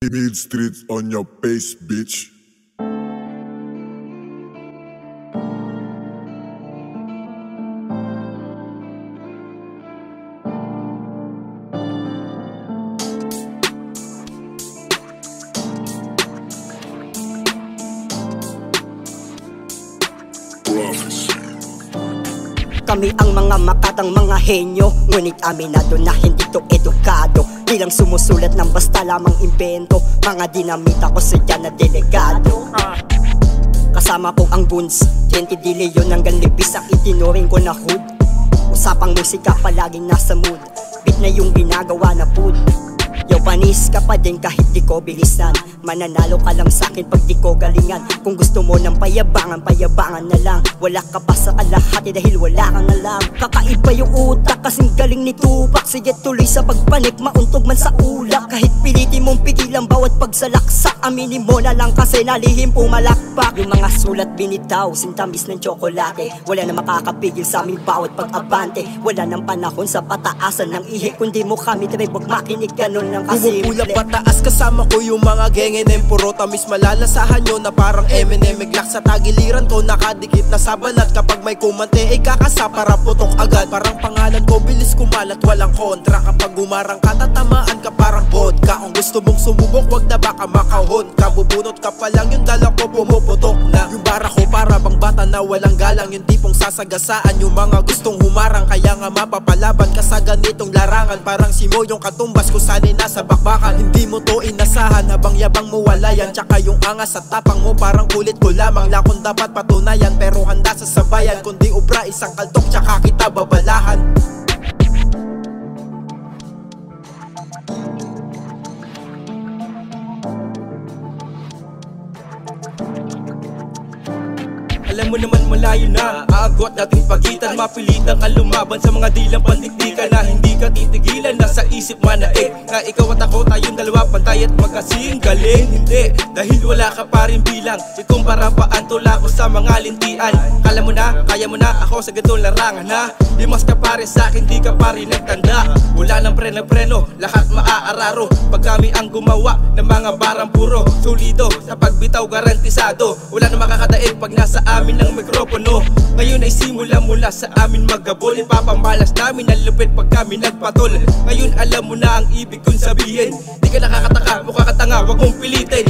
Need streets on your face, bitch. Kami ang mga makatang mga henyo, ngunit aminado na hindi to edukado. Di lang sumusulat ng basta lamang invento, mga dinamita ko sadya na delegado. Kasama ko ang goons, 20 di leon hanggang libis ang itinuring ko na hood. Usapang musika palaging nasa mood, beat na yung ginagawa na food. Yo, panis ka pa din kahit di ko bilisan. Mananalo ka lang sa'kin pag di ko galingan. Kung gusto mo ng payabangan, payabangan na lang. Wala ka pa sa kalahati dahil wala kang alam. Kakaiba yung utak kasing galing ni Tupac. Sige tuloy sa pagpanik, mauntog man sa ulak. Kahit pilitin mong pigilan bawat pagsalaksak, aminin mo na lang kasi nalihim pumalakpak. Yung mga sulat binitaw, sintamis ng tsokolate. Wala na makakapigil sa aming bawat pag-abante. Wala nang panahon sa pataasan ng ihi, kundi mo kami try wag makinig ganun lang kasi pumupula pataas kasama ko yung mga gengenem. Puro tamis malalasahan nyo na parang Eminem. Miglak sa tagiliran ko nakadikit na sa balat. Kapag may kumante ay kakasa para putok agad. Parang pangalan ko bilis kumalat walang kontra. Kapag gumarang ka tatamaan ka parang vodka. Kung gusto mong sumubok wag na baka makahon ka. Bubunot ka pa lang yung dala ko pumuputok na. Yung bara ko para bang bata na walang galang. Yung tipong sasagasaan yung mga gustong humarang. Kaya nga mapapalaban ka sa ganitong larangan. Parang si Mo yung katumbas ko sanay nasa bakbakan. Hindi mo to inasahan habang yabang mo wala yan. Tsaka yung angas at tapang mo parang kulit ko lamang. Lakon dapat patunayan pero handa sa sabayan. Kundi ubra isang kaltok tsaka kita babalahan. Alam mo naman malayo na aagot nating pagitan. Mapilitan ka lumaban sa mga dilang pandikdikan na hindi ka titigilan. Nasa isip manaig na ikaw at ako tayong dalawa pantay at magkasing galing. Hindi, dahil wala ka pa rin bilang. Ikumpara paan tula ko sa mga lintian. Kala mo na, kaya mo na ako sa ganitong larangan ha. Di mas ka pa rin sa'kin, di ka pa rin nagtanda. Wala nang preno-preno, lahat maaararo. Pag kami ang gumawa ng mga barang puro solido, sa pagbitaw garantisado. Wala nang makakadaig pag nasa amin ng mikropono. Ngayon ay simula mula sa amin magabol. Ipapamalas namin ang lupit pag kami nagpatol. Ngayon alam mo na ang ibig kong sabihin. Di ka nakakataka, mukha ka tanga, wag mong pilitin.